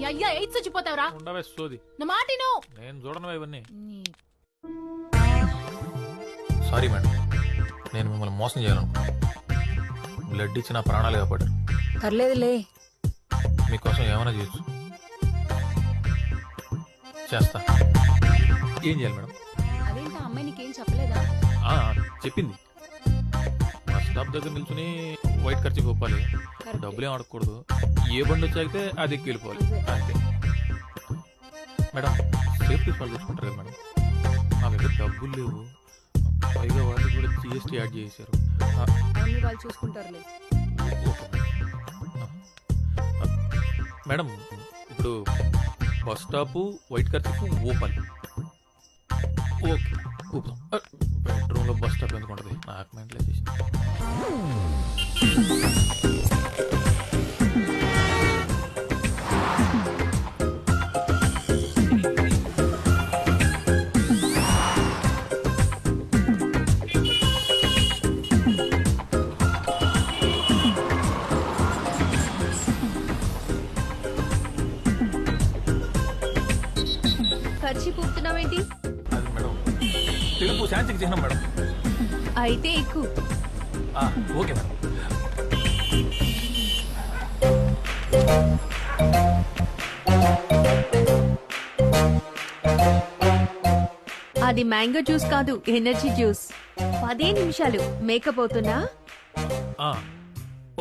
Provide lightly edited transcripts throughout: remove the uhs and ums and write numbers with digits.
అయ్యా ఎయిడ్స్ వచ్చిపోతావురా. ఉండవే సోది. నా మాటిను. నేను చూడను ఇవన్నీ. సారీ మేడం, నేను మిమ్మల్ని మోసం చేయాలనుకున్నాను. బ్లడ్ ఇచ్చి నా ప్రాణాలు కాపాడారు. పర్లేదులే. మీకోసం ఏమైనా చేయొచ్చు. చేస్తా. ఏం చేయాలి మేడం? అదేంటా అమ్మాయి నీకేం చెప్పలేదా? చెప్పింది. మా స్టాప్ దగ్గర నిల్చుని వైట్ ఖర్చు గొప్పాలి, డబ్బులేం అడగకూడదు, ఏ బండి వచ్చాగితే అది ఎక్కి వెళ్ళిపోవాలి అంతే. మేడం సేఫ్టీ ఫాల్ తెచ్చుకుంటారు కదా మేడం, నా దగ్గర డబ్బులు లేవు, పైగా వాళ్ళు కూడా జిఎస్టీ యాడ్ చేశారు. అన్ని వాళ్ళు చూసుకుంటారులే. మేడం ఇప్పుడు బస్ స్టాప్ వైట్ ఖర్చు ఓపాలి. ఓకే ఊపుదాం. బెడ్రూమ్ లో బస్ స్టాప్ ఎందుకు ఉంటుంది? నాకు మెంటల్ చేసి ఖర్చు పూపుతున్నావేంటి? అది మేడం తెలుపు శాంతికి చిహ్నం మేడం. అయితే ఎక్కువ. Okay madam. అది మ్యాంగో జ్యూస్ కాదు, ఎనర్జీ జ్యూస్. 10 నిమిషాలు మేకప్ అవుతున్నా?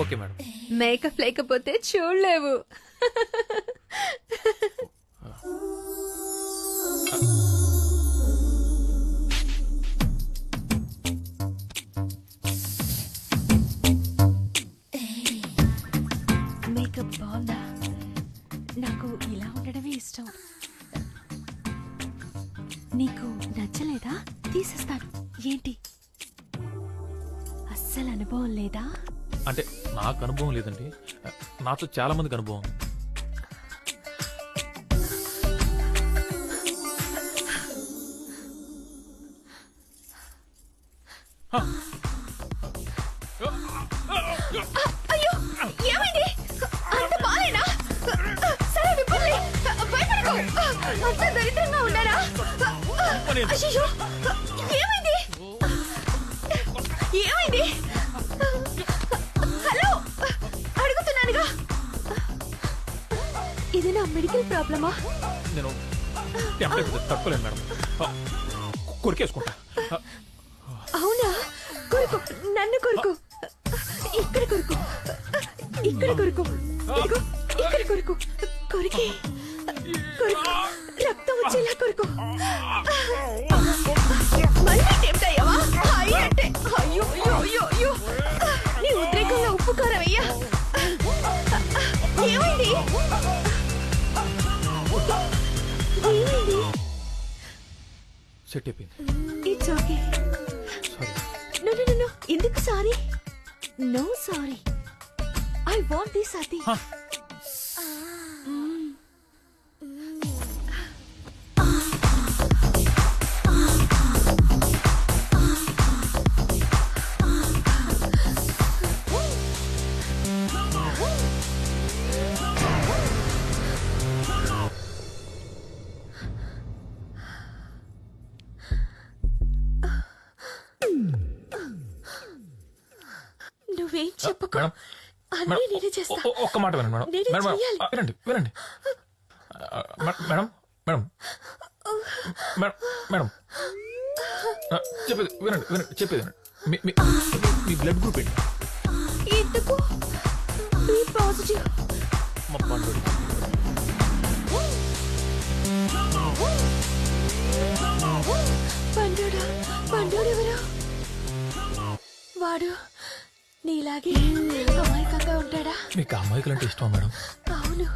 Okay madam. మేకప్ లేకపోతే చూడలేవు. మేకప్ బాగుందా? నాకు ఇలా ఉండడమే ఇష్టం. నీకు నచ్చలేదా? తీసేస్తాను. ఏంటి అస్సలు అనుభవం లేదా? అంటే నాకు అనుభవం లేదండి, నాతో చాలా మందికి అనుభవం. అయ్యో ఏమైంది? అంత బాలేనా? సరే విప్పండి, భయపడకు. అంత దరిద్రంగా ఉన్నారా? అయ్యో ఏమైంది? ఏమైంది? హలో అడుగుతున్నానుగా. ఇది నా మెడికల్ ప్రాబ్లమా? నేను తట్టుకోలేను మేడం, కొరికేసుకుంటా. అవునా? కొరుకు, నన్ను కొరుకు. ఇక్కడ కొరుకు, ఇక్కడ కొరుకు, ఇదిగో ఇక్కడ కొరుకు. కొరికి కొరుకు, రక్తం వచ్చేలా కొరుకు. మళ్ళీ టెంప్ట్ అయ్యావా? అయ్యంటే అయ్యో అయ్యో అయ్యో అయ్యో. నీ ఉద్రేకంలో ఉప్పు కారం అయ్యా. ఏమైంది? ఏమైంది? సెట్ అయిపోయింది. It's okay. Sorry. No no no, ఎందుకు sorry? No sorry. I want this అతి. నువ్వేం చెప్పకు, అన్నీ నేనే చేస్తా. ఒక్క మాట వినండి మేడం. నేనే మేడం చెయ్యాలి. వినండి వినండి. మేడం మేడం మేడం మేడం చెప్పేది వినండి వినండి, చెప్పేది వినండి. మీ బ్లడ్ గ్రూప్ ఏంటి? ఎందుకు? B positive. మా పండు. పండుడా? పండుడెవరు? వాడు నీలాగే అమాయకంగా ఉంటాడా? మీకు అమ్మాయికులు అంటే ఇష్టం మేడం? అవును,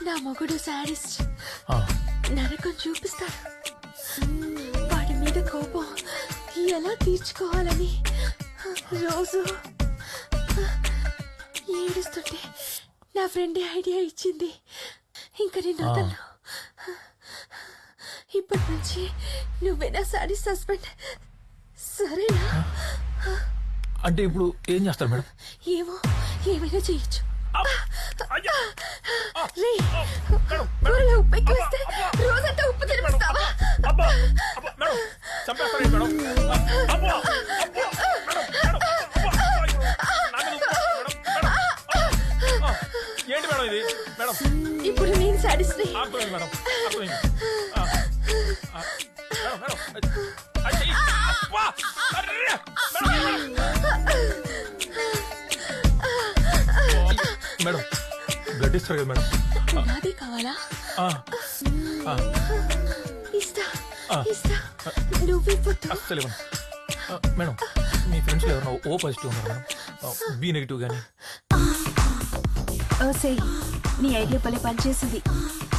నా మొగుడు సాడిస్ట్. నరకం చూపిస్తాడు. వాడి మీద కోపం ఎలా తీర్చుకోవాలని రోజు ఏడుస్తుంటే నా ఫ్రెండ్ ఐడియా ఇచ్చింది. ఇంకా నేను వదలను. ఇప్పటి నుంచి నువ్వే నా సాడిస్ట్ హస్బెండ్, సరేనా? అంటే ఇప్పుడు ఏం చేస్తారు మేడం? ఏమో, ఏమైనా చేయొచ్చు. రే, కూరలో ఉప్పు ఎక్కువ వేస్తే రోజంతా ఉప్పు తినిపిస్తావా? ఏంటి మేడం ఇది? మేడం ఇప్పుడు నేను సాటిస్ఫై. అర్థమైంది మేడం, అర్థమైంది. మేడం బ్లడ్ ఇస్తారు కదా మేడం. నాదే కావాలా? ఇస్తా ఇస్తా, నువ్వు ఇవ్వద్దు. అస్సలు ఇవ్వను. మేడం మీ ఫ్రెండ్స్ ఎవరన్నా ఓ పాజిటివ్ ఉన్నారు మేడం, బి నెగిటివ్ కానీ? ఓసే, నీ ఐడియా పని పనిచేసింది.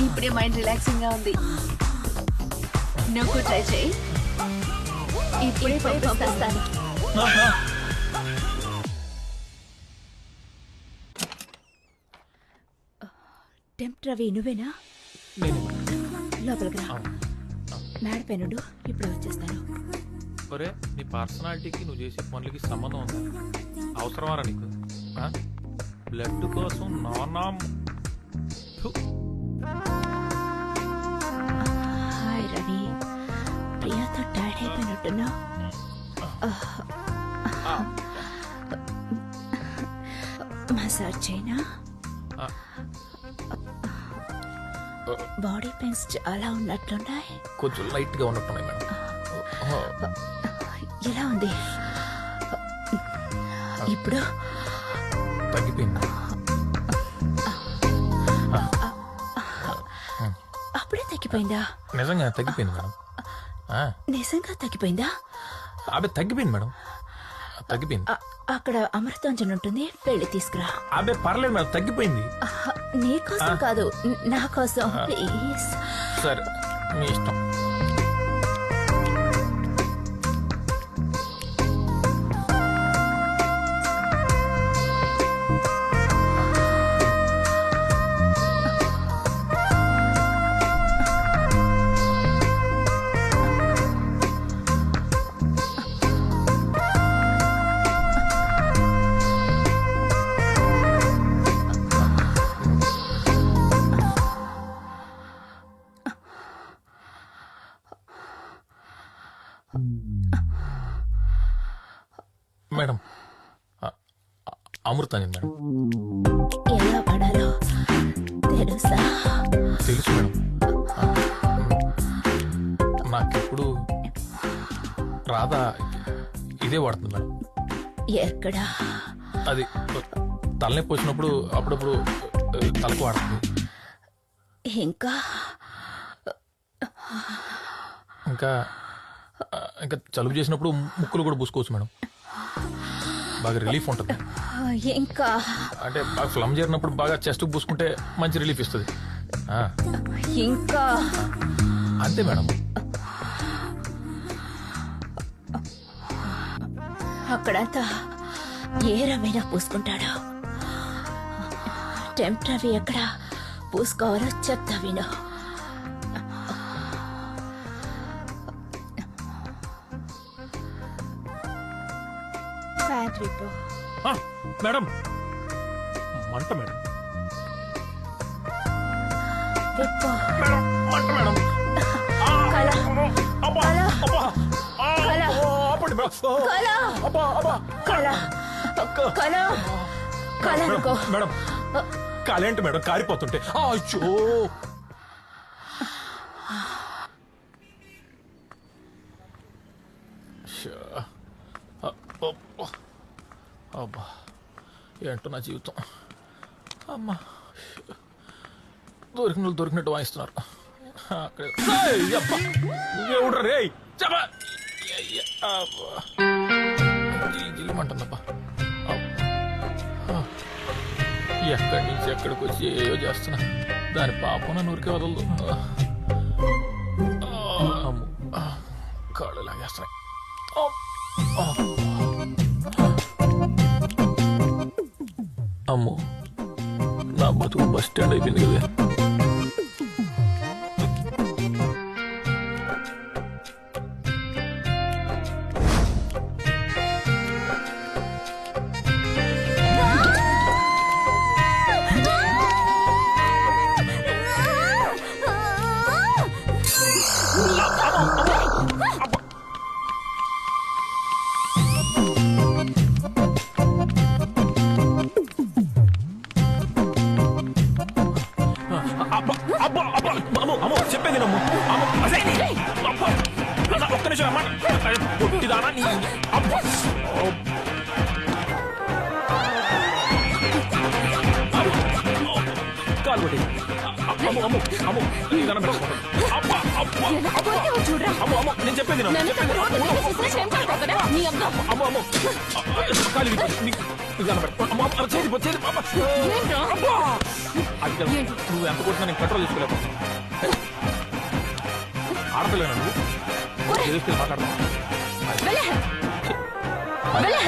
ఇప్పుడే మైండ్ రిలాక్సింగ్ గా ఉంది. నువ్వు ట్రై చేయి. ఇప్పుడే పంపిస్తాను. టెంప్ రవి నువ్వేనా? లోపలికి రా. మేడ పెనుడు ఇప్పుడే వచ్చేస్తాను. ఒరే, నీ పర్సనాలిటీకి నువ్వు చేసే పనులకి సంబంధం ఉందా? అవసరమారా నీకు? బ్లడ్ కోసం నానా. హాయ్ రవి, ప్రియాతో టైర్డ్ అయిపోయినట్టున్నా. మసాజ్ చేయనా? బాడీ పెయిన్స్ చాలా ఉన్నట్లున్నాయి. కొంచెం లైట్ గా ఉన్నట్టున్నాయి మేడం. ఎలా ఉంది ఇప్పుడు? తగ్గిపోయింది. అప్పుడే తగ్గిపోయిందా? నిజంగా తగ్గిపోయింది మేడం. నిజంగా తగ్గిపోయిందా? అబ్బే తగ్గిపోయింది మేడం, తగ్గిపోయింది. అక్కడ అమృతాంజన్ ఉంటుంది, వెళ్ళి తీసుకురా. అబ్బే పర్లేదు మేడం, తగ్గిపోయింది. నీ కోసం కాదు, నా కోసం ప్లీజ్. సరే మీ ఇష్టం. Madam Amrutanjan madam. ఎలా పడాలో తెలుసా? తెలుసు మేడం. నాకెప్పుడు రాధా ఇదే వాడుతుంది మేడం. ఎక్కడా? అది తలనొప్పి వచ్చినప్పుడు అప్పుడప్పుడు తలకు వాడుతుంది. ఇంకా ఇంకా ఇంకా జలుబు చేసినప్పుడు ముక్కులు కూడా పూసుకోవచ్చు మేడం, బాగా రిలీఫ్ ఉంటుంది. ఇంకా అంటే బాగా ఫ్లమ్ చేరినప్పుడు బాగా చెస్ట్ పూసుకుంటే మంచి రిలీఫ్ ఇస్తుంది. ఇంకా అంతే మేడం. అక్కడంతా ఏ రవైనా పూసుకుంటాడు. టెంప్ రవి ఎక్కడ పూసుకోవాలో చెప్తా విను. మేడం మంట మేడం. మంట మేడం. మేడం కాలేంటి మేడం, కారిపోతుంటే. అయ్యో అబ్బా, ఏంటో నా జీవితం. అమ్మా, దొరికినట్టు వాయిస్తున్నారు. ఎవడ్రా రే? జిల్లుమంటుందబ్బా. ఎక్కడి నుంచి ఎక్కడికి వచ్చి ఏయో చేస్తున్నా, దాని పాపం నన్ను ఊరికే వదలదు. కాళ్ళు లాగేస్తున్నాయి. అమ్మో, నా బతుకు బస్ స్టాండ్ అయిపోయింది కదా. అమ్మో అమ్మో అమ్మో నీకు దండం పెడతాను. అబ్బా, అబ్బా, అబ్బా. చూడరా అమ్మో అమ్మో నేను చెప్పేది విను. నన్ను తన రోడ్డు మీద చూసినా క్షమించకపోకదా? నీ అబ్బా. అమ్మో అమ్మో కాలు విరిపోతుంది. నీకు దండం పెడతాను. అమ్మో అమ్మో చేతి పో, చేతి పో. అబ్బా. ఏంట్రా? అబ్బా. అది కాదు. ఏంటి? నువ్వు ఎంత కొట్టినా నేను కంట్రోల్ చేసుకోలేకపోతున్నా. ఆడపిల్లనా నువ్వు తెలిస్తే మాట్లాడతాను. వెళ్ళే. వెళ్ళే.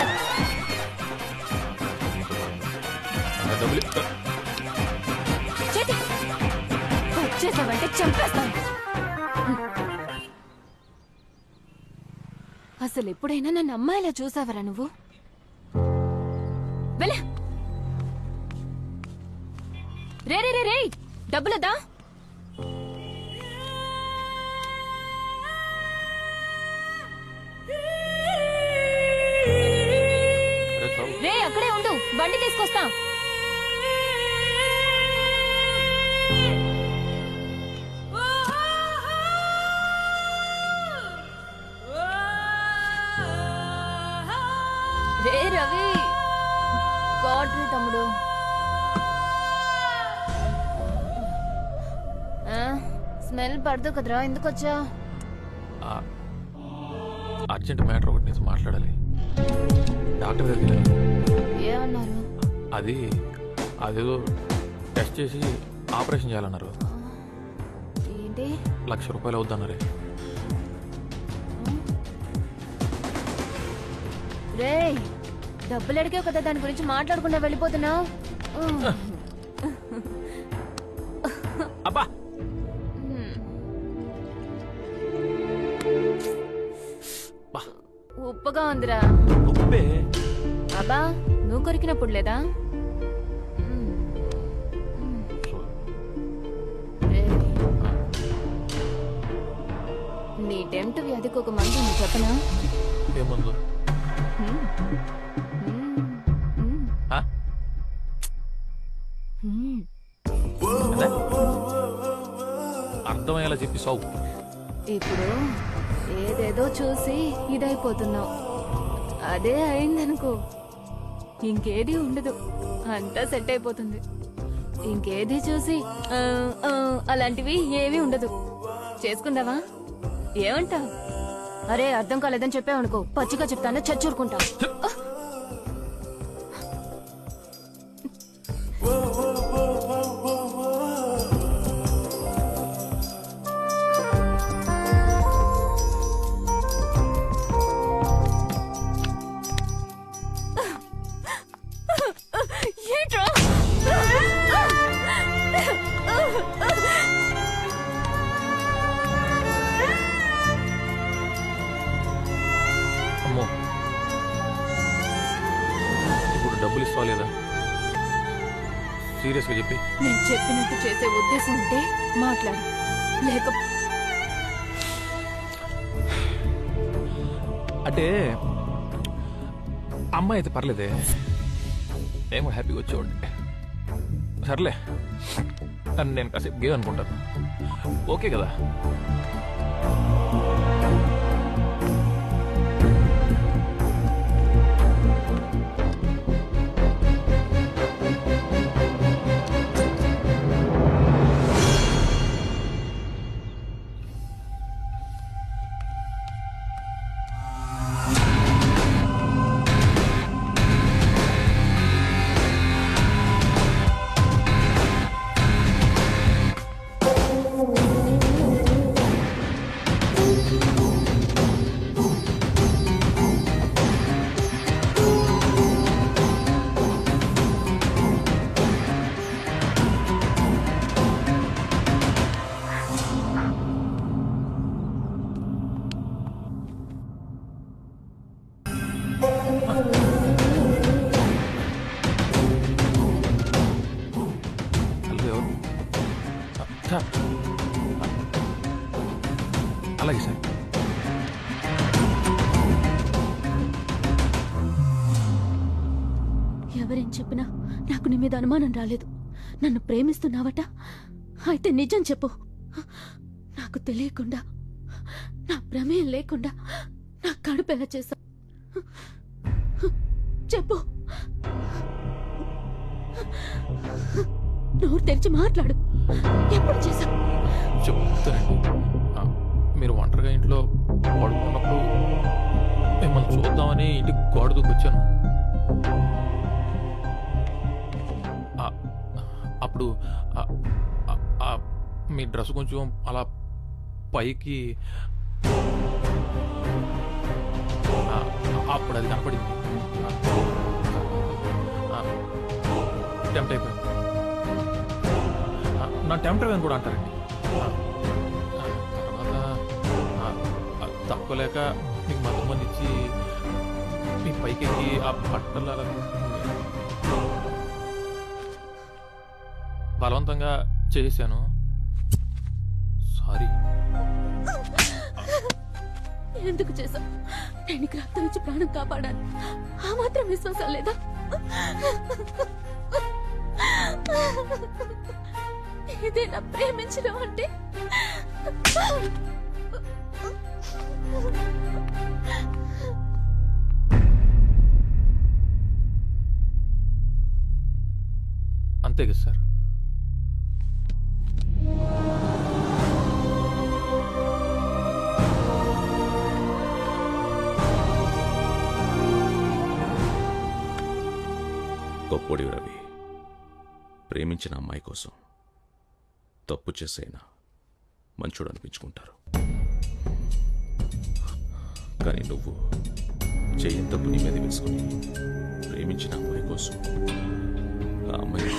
డబ్బులు చేతి వచ్చేసావంటే చంపేస్తాను. అసలు ఎప్పుడైనా నన్ను అమ్మాయిలా చూసావరా నువ్వు? వెళ్ళే. రే రే రే రే డబ్బులదా? రే అక్కడే ఉండు, బండి తీసుకొస్తా. రే రవి, గాడ్ రే తమ్ముడు. స్మెల్ పడదు కదరా, ఎందుకు వచ్చా? అర్జెంట్ మ్యాటర్ ఒకటి నేను మాట్లాడాలి. డాక్టర్ దగ్గరికి వెళ్ళాను. ఏమన్నారు? అది అదేదో టెస్ట్ చేసి ఆపరేషన్ చేయాలన్నారు. ఏంటి? ₹1,00,000 అవుద్దన్నారే. రే డబ్బులు అడిగావు కదా, దాని గురించి మాట్లాడకుండా వెళ్ళిపోతున్నావు. అబ్బా ఉప్పగా ఉందిరా. ఉప్పే అబ్బా నువ్వు కొరికినప్పుడు లేదా? నీ టెంప్ట్ వ్యాధికి ఒక మందు ఉంది, చెప్పనా? ఏముందో అర్థమయ్యేలా చెప్పి సావు. ఇప్పుడు ఏదేదో చూసి ఇదైపోతున్నావు. అదే అయిందనుకో ఇంకేది ఉండదు, అంతా సెట్ అయిపోతుంది. ఇంకేది చూసి అలాంటివి ఏమీ ఉండదు. చేసుకుందావా? ఏమంటావు? అరే అర్థం కాలేదని చెప్పావనుకో, పచ్చిగా చెప్తాను, చచ్చూరుకుంటా. ఏంట్రా? అమ్మో ఇప్పుడు డబ్బులు ఇస్తావా లేదా? సీరియస్గా చెప్పి. నేను చెప్పినట్టు చేసే ఉద్దేశం ఉంటే మాట్లాడు, లేక అంటే అమ్మాయి అయితే పర్లేదే, నేను కూడా హ్యాపీగా వచ్చేవాడిని. సర్లే నన్ను నేను కాసేపు గేమ్ అనుకుంటాను. ఓకే కదా? సార్ అలాగే సార్. ఎవరేం చెప్పినా నాకు నీ మీద అనుమానం రాలేదు. నన్ను ప్రేమిస్తున్నావట, అయితే నిజం చెప్పు. నాకు తెలియకుండా, నా ప్రమేయం లేకుండా నా కడుపు ఎలా చేశావు చెప్పు. నోరు తెరిచి మాట్లాడు. ఎప్పుడు చేశావు? చెప్తానండి. మీరు ఒంటరిగా ఇంట్లో పడుకున్నప్పుడు మిమ్మల్ని చూద్దామని ఇంటికి గోడ దూకొచ్చాను. అప్పుడు మీ డ్రెస్ కొంచెం అలా పైకి అప్పుడు అది కనపడింది. టెంప్ట్ అయిపోయాను. నా టెంప్ట్ అయ్యాను కూడా అంటారండి. తర్వాత తక్కువలేక మీకు మంది ఇచ్చి మీ పైకి ఎక్కి ఆ బట్టలు అలా బలవంతంగా చేశాను. సారీ. ఎందుకు చేశావు? నేను నీకు రక్తం ఇచ్చి ప్రాణం కాపాడాను. ఆ మాత్రం విశ్వాసం లేదా? ఏదైనా ప్రేమించడం అంటే అంతే కదా సార్. గొప్పోడి రవి, ప్రేమించిన అమ్మాయి కోసం తప్పు చేసైనా మంచోడు అనిపించుకుంటారు. కానీ నువ్వు చేయని తప్పు నీ మీద వేసుకుని ప్రేమించిన అమ్మాయి కోసం ఆ అమ్మాయి